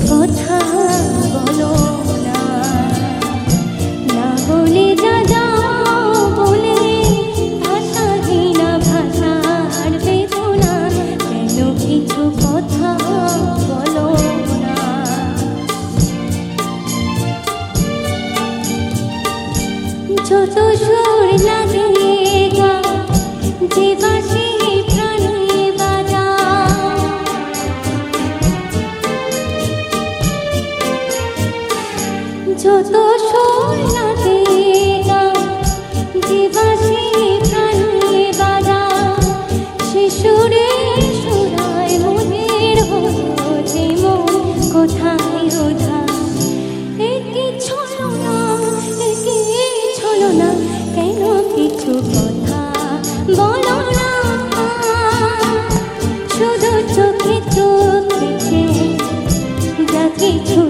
কথা বলো না, না বলে যা যাও বলে, ভাষাহীনা ভাষার বেদনা, কেন কিছু কথা বলো না। যত সুর লাগে গা, যে বাঁশি প্রাণে বাজা, যত সুর লাগে গা, যে বাঁশি প্রাণে বাজা, সে সুরে সুরায় মনের হলো যে মন কোথায় ওঠা। একি ছলনা, একি ছলনা, কেন কিছু কথা বলো না। শুধু চোখে চোখ রেখে যা কিছু